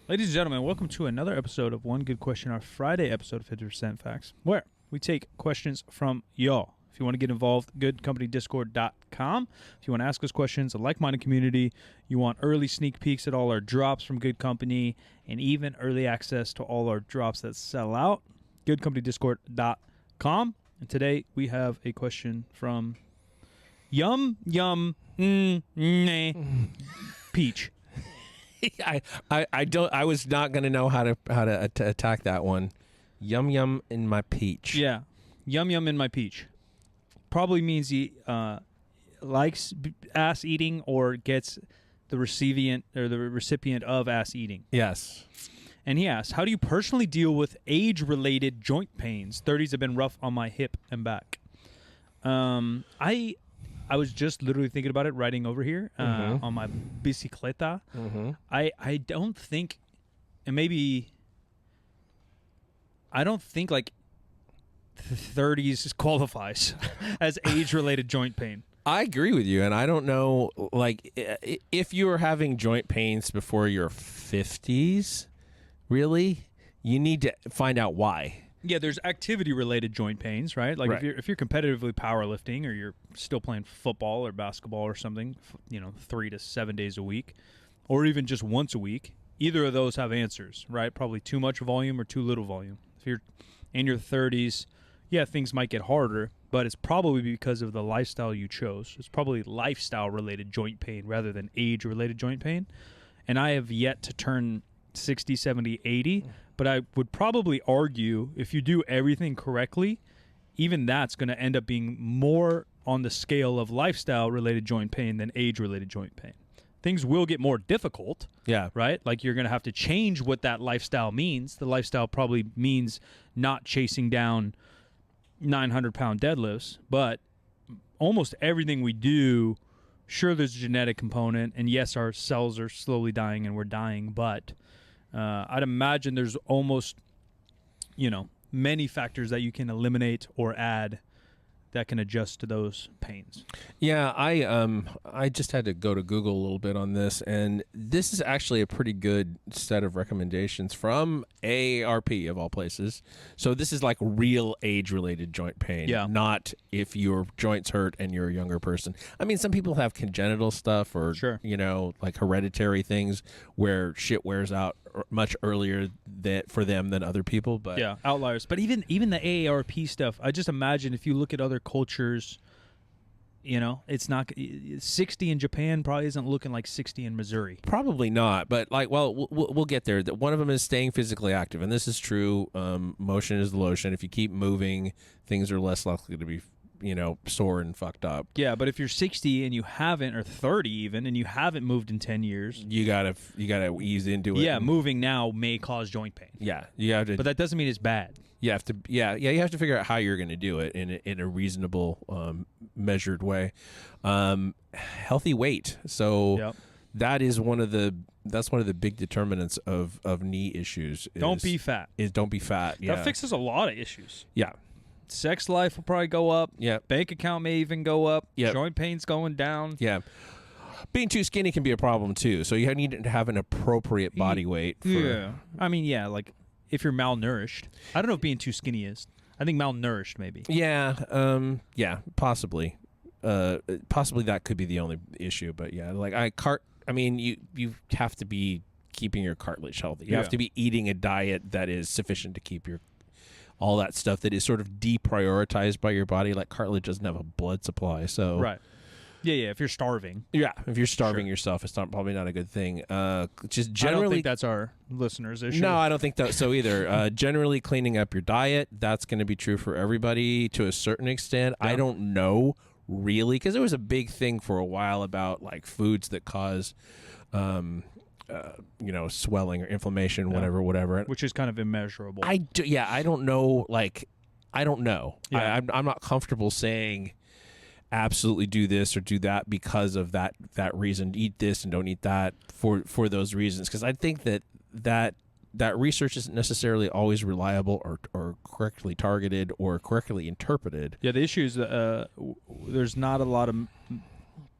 Ladies and gentlemen, welcome to another episode of One Good Question, our Friday episode of 50% Facts, where we take questions from y'all. If you want to get involved, goodcompany.discord.com. If you want to ask us questions, a like-minded community, you want early sneak peeks at all our drops from Good Company, and even early access to all our drops that sell out, goodcompany.discord.com. And today we have a question from Peach. I was not gonna know how to attack that one. Yum yum in my peach. Yeah, yum yum in my peach. Probably means he likes ass eating or gets the recipient of ass eating. Yes. And he asks, how do you personally deal with age-related joint pains? 30s have been rough on my hip and back. I was just literally thinking about it riding over here on my bicicleta. I don't think, and maybe I don't think like 30s qualifies as age-related joint pain. I agree with you, and I don't know, like, if you are having joint pains before your 50s, really, you need to find out why. Yeah, there's activity-related joint pains, right? Like Right. if you're competitively powerlifting or you're still playing football or basketball or something, 3 to 7 days a week, or even just once a week, either of those have answers, right? Probably too much volume or too little volume. If you're in your 30s, yeah, things might get harder, but it's probably because of the lifestyle you chose. It's probably lifestyle-related joint pain rather than age-related joint pain. And I have yet to turn 60, 70, 80, but I would probably argue if you do everything correctly, even that's going to end up being more on the scale of lifestyle-related joint pain than age-related joint pain. Things will get more difficult, Yeah. right? Like you're going to have to change what that lifestyle means. The lifestyle probably means not chasing down 900-pound deadlifts, but almost everything we do, sure, there's a genetic component, and yes, our cells are slowly dying and we're dying, but I'd imagine there's almost, many factors that you can eliminate or add that can adjust to those pains. Yeah, I just had to go to Google a little bit on this, and this is actually a pretty good set of recommendations from AARP of all places. So this is like real age-related joint pain, not if your joints hurt and you're a younger person. I mean, some people have congenital stuff or like hereditary things where shit wears out much earlier for them than other people, but yeah, outliers. But even the AARP stuff, I just imagine if you look at other cultures, it's not 60 in Japan probably isn't looking like 60 in Missouri. Probably not, but we'll get there. One of them is staying physically active, and this is true. Motion is the lotion. If you keep moving, things are less likely to be sore and fucked up. Yeah, but if you're 60 and you haven't, or 30 even, and you haven't moved in 10 years, you gotta ease into it. Yeah, moving now may cause joint pain. Yeah, you have to. But that doesn't mean it's bad. You have to. Yeah. You have to figure out how you're going to do it in a reasonable, measured way. Healthy weight. So that is one of the big determinants of knee issues. Don't be fat. Don't be fat. Yeah. That fixes a lot of issues. Yeah. Sex life will probably go up. Yeah. Bank account may even go up. Yeah. Joint pain's going down. Yeah. Being too skinny can be a problem too. So you need to have an appropriate body weight. I mean, like if you're malnourished. I don't know if being too skinny is. I think malnourished maybe. Yeah. Yeah. Possibly. Possibly that could be the only issue. But yeah, you have to be keeping your cartilage healthy. You have to be eating a diet that is sufficient to keep all that stuff that is sort of deprioritized by your body. Like cartilage doesn't have a blood supply, so right. Yeah. If you're starving, if you're starving yourself, it's probably not a good thing. Just generally, I don't think that's our listeners' issue. No, I don't think so either. Generally, cleaning up your diet, that's going to be true for everybody to a certain extent. Yeah. I don't know really, because there was a big thing for a while about like foods that cause swelling or inflammation, whatever. Which is kind of immeasurable. I don't know. I don't know. Yeah. I'm not comfortable saying absolutely do this or do that because of that reason. Eat this and don't eat that for those reasons. Because I think that research isn't necessarily always reliable or correctly targeted or correctly interpreted. Yeah, the issue is there's not a lot of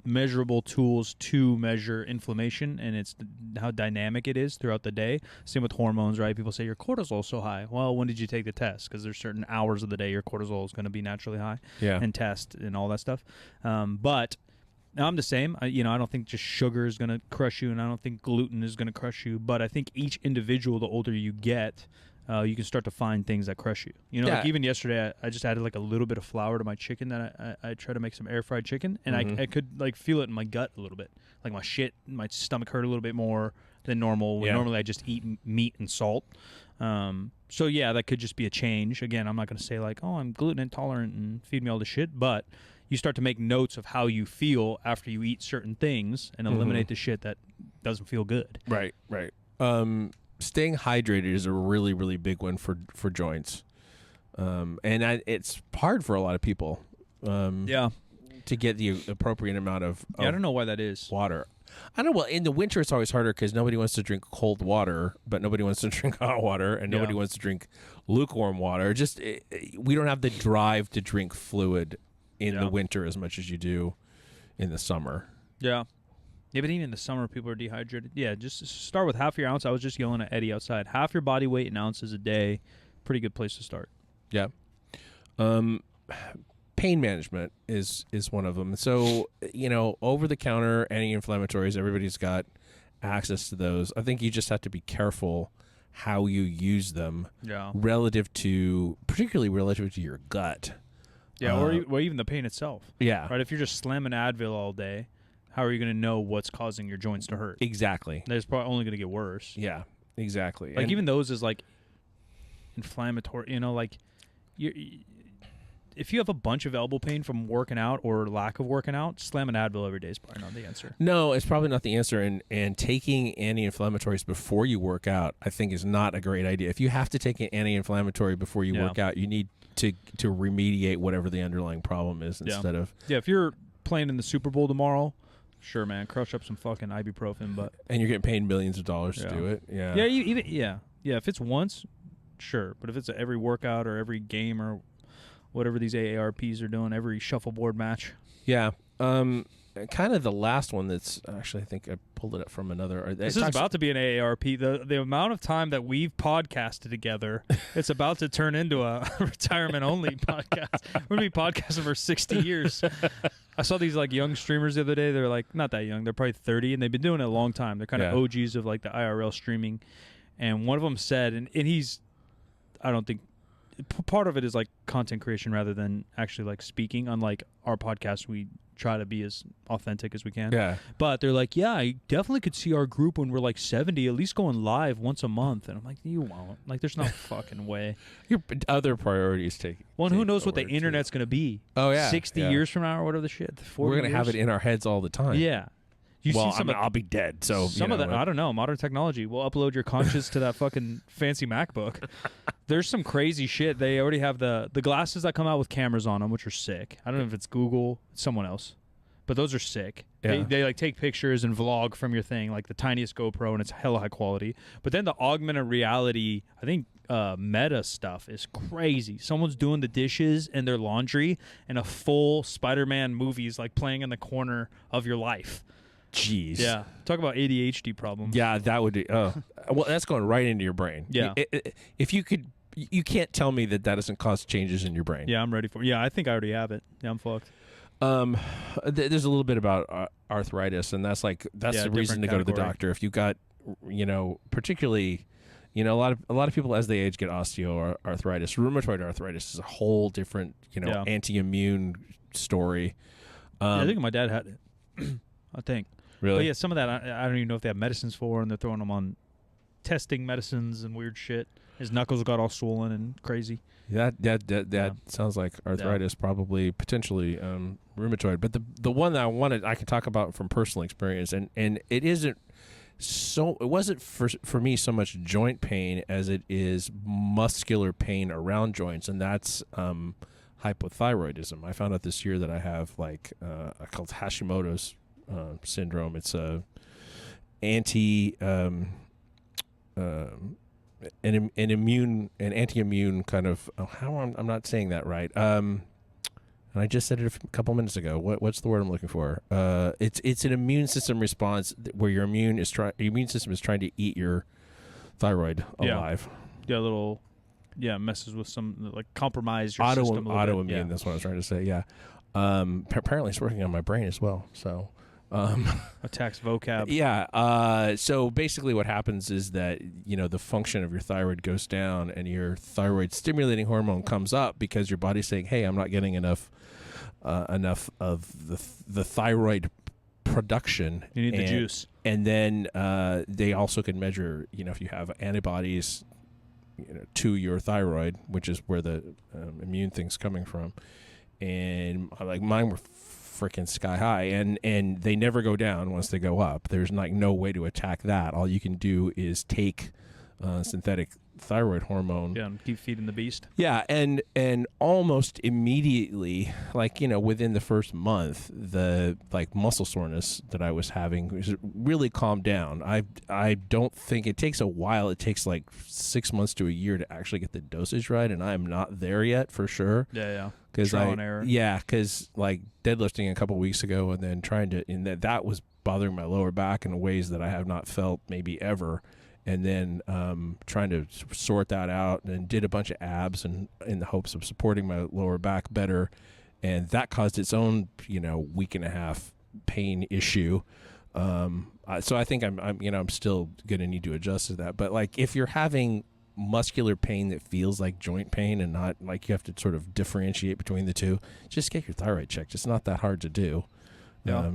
measurable tools to measure inflammation, and it's how dynamic it is throughout the day. Same with hormones, right? People say your cortisol's so high. Well, when did you take the test? Because there's certain hours of the day your cortisol is going to be naturally high, and test and all that stuff. But I'm the same. I don't think just sugar is going to crush you, and I don't think gluten is going to crush you. But I think each individual, the older you get, you can start to find things that crush you. Like even yesterday, I just added like a little bit of flour to my chicken that I try to make some air fried chicken, and I could like feel it in my gut a little bit. Like my stomach hurt a little bit more than normal. When normally I just eat meat and salt. So yeah, that could just be a change. Again, I'm not going to say like, oh, I'm gluten intolerant and feed me all the shit, but you start to make notes of how you feel after you eat certain things and eliminate the shit that doesn't feel good. Right. Staying hydrated is a really, really big one for joints. And it's hard for a lot of people to get the appropriate amount of I don't know why that is. Water. I don't know. Well, in the winter, it's always harder because nobody wants to drink cold water, but nobody wants to drink hot water, and nobody wants to drink lukewarm water. We don't have the drive to drink fluid in the winter as much as you do in the summer. Yeah. Yeah, but even in the summer, people are dehydrated. Yeah, just start with half your ounce. I was just yelling at Eddie outside. Half your body weight in ounces a day. Pretty good place to start. Yeah. Pain management is one of them. So, over-the-counter anti-inflammatories, everybody's got access to those. I think you just have to be careful how you use them particularly relative to your gut. Yeah, or even the pain itself. Yeah. Right, if you're just slamming Advil all day, how are you going to know what's causing your joints to hurt? Exactly. It's probably only going to get worse. Yeah, exactly. Like, even those is, like, inflammatory, like, if you have a bunch of elbow pain from working out or lack of working out, slamming Advil every day is probably not the answer. No, it's probably not the answer. And taking anti-inflammatories before you work out, I think, is not a great idea. If you have to take an anti-inflammatory before you work out, you need to remediate whatever the underlying problem is instead of... Yeah, if you're playing in the Super Bowl tomorrow... Sure, man. Crush up some fucking ibuprofen, and you're getting paid millions of dollars to do it. Yeah. Yeah. If it's once, sure. But if it's every workout or every game or whatever these AARPs are doing, every shuffleboard match. Yeah. Kind of the last one that's actually, I think I pulled it up from another. This is about to be an AARP. The amount of time that we've podcasted together, it's about to turn into a retirement only podcast. We're gonna be podcasting for 60 years. I saw these like young streamers the other day. They're like not that young. They're probably 30, and they've been doing it a long time. They're kind of OGs of like the IRL streaming. And one of them said, and he's, I don't think. Part of it is like content creation rather than actually like speaking. Unlike our podcast, we try to be as authentic as we can. Yeah. But they're like, yeah, I definitely could see our group when we're like 70, at least going live once a month. And I'm like, you won't. Like, there's no fucking way. Your other priorities take. Well, who knows what the internet's going to be? Oh, yeah. 60 years from now or whatever the shit. We're going to have it in our heads all the time. Yeah. I'll be dead. So some of that, I don't know. Modern technology. We'll upload your conscious to that fucking fancy MacBook. There's some crazy shit. They already have the glasses that come out with cameras on them, which are sick. I don't know if it's Google, it's someone else, but those are sick. Yeah. They like take pictures and vlog from your thing, like the tiniest GoPro, and it's hella high quality. But then the augmented reality, I think Meta stuff is crazy. Someone's doing the dishes and their laundry, and a full Spider-Man movie is like playing in the corner of your life. Jeez. Yeah. Talk about ADHD problems. Yeah, that would be. Well, that's going right into your brain. Yeah. If you could, you can't tell me that doesn't cause changes in your brain. Yeah, I'm ready for it. Yeah, I think I already have it. Yeah, I'm fucked. There's a little bit about arthritis, and that's the reason to go to the doctor. If you got, particularly, a lot of people as they age get osteoarthritis. Rheumatoid arthritis is a whole different, anti-immune story. I think my dad had it. I think. Really? But yeah, some of that I don't even know if they have medicines for, and they're throwing them on testing medicines and weird shit. His knuckles got all swollen and crazy. That sounds like arthritis, probably potentially rheumatoid. But the one that I can talk about from personal experience, and it isn't so. It wasn't for me so much joint pain as it is muscular pain around joints, and that's hypothyroidism. I found out this year that I have called Hashimoto's syndrome. It's a an anti-immune kind of I'm not saying that right. And I just said it a couple minutes ago. What's the word I'm looking for? It's an immune system response where your immune system is trying to eat your thyroid alive. Messes with some, like, compromise your system a little bit. Autoimmune. That's what I was trying to say. Yeah. Apparently it's working on my brain as well. So. Attacks vocab. Yeah. So basically what happens is that, the function of your thyroid goes down and your thyroid stimulating hormone comes up because your body's saying, hey, I'm not getting enough of the thyroid production. You need the juice. And then they also can measure, if you have antibodies, to your thyroid, which is where the immune thing's coming from. And like mine were freaking sky high, and they never go down once they go up. There's like no way to attack that. All you can do is take synthetic thyroid hormone. Yeah, and keep feeding the beast. Yeah, and almost immediately, like, within the first month, the like muscle soreness that I was having really calmed down. I don't think it takes a while. It takes like 6 months to a year to actually get the dosage right, and I'm not there yet for sure. Yeah. Trial and error. Yeah, because like deadlifting a couple weeks ago, and then that was bothering my lower back in ways that I have not felt maybe ever. And then trying to sort that out, and did a bunch of abs and in the hopes of supporting my lower back better, and that caused its own week and a half pain issue. So I think I'm still gonna need to adjust to that. But like if you're having muscular pain that feels like joint pain and not like you have to sort of differentiate between the two, just get your thyroid checked. It's not that hard to do. Yeah.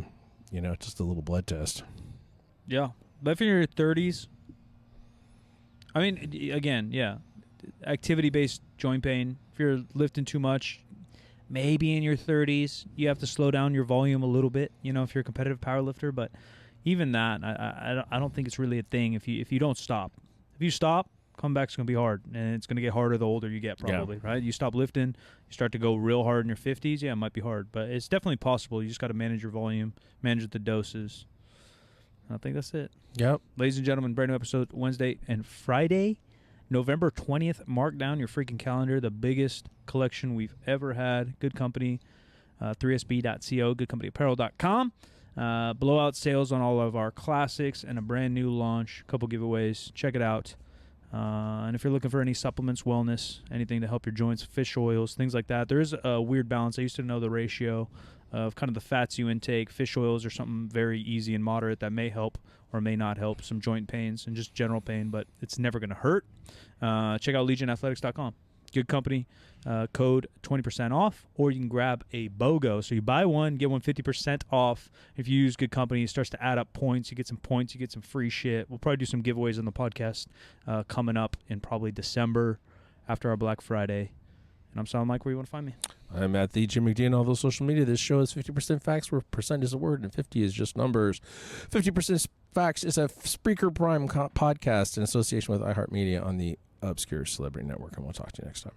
Just a little blood test. Yeah. But if you're in your 30s, I mean, again, yeah, activity-based joint pain. If you're lifting too much, maybe in your 30s, you have to slow down your volume a little bit, if you're a competitive powerlifter. But even that, I don't think it's really a thing if you don't stop. If you stop, comeback's going to be hard, and it's going to get harder the older you get probably, right? You stop lifting, you start to go real hard in your 50s, yeah, it might be hard. But it's definitely possible. You just got to manage your volume, manage the doses. I think that's it. Yep. Ladies and gentlemen, brand new episode Wednesday and Friday, November 20th. Mark down your freaking calendar. The biggest collection we've ever had. Good Company, 3sb.co, goodcompanyapparel.com. Blowout sales on all of our classics and a brand new launch. A couple giveaways. Check it out. And if you're looking for any supplements, wellness, anything to help your joints, fish oils, things like that, there is a weird balance. I used to know the ratio of kind of the fats you intake. Fish oils are something very easy and moderate that may help or may not help some joint pains and just general pain, but it's never going to hurt. Check out legionathletics.com. Good Company, code 20% off, or you can grab a BOGO. So you buy one, get one 50% off. If you use Good Company, it starts to add up points. You get some points, you get some free shit. We'll probably do some giveaways on the podcast coming up in probably December after our Black Friday. And I'm Silent Mike. Where you want to find me? I'm at the Jim McD on all those social media. This show is 50% facts, where percent is a word and 50 is just numbers. 50% Facts is a Spreaker Prime podcast in association with iHeartMedia on the Obscure Celebrity Network, and we'll talk to you next time.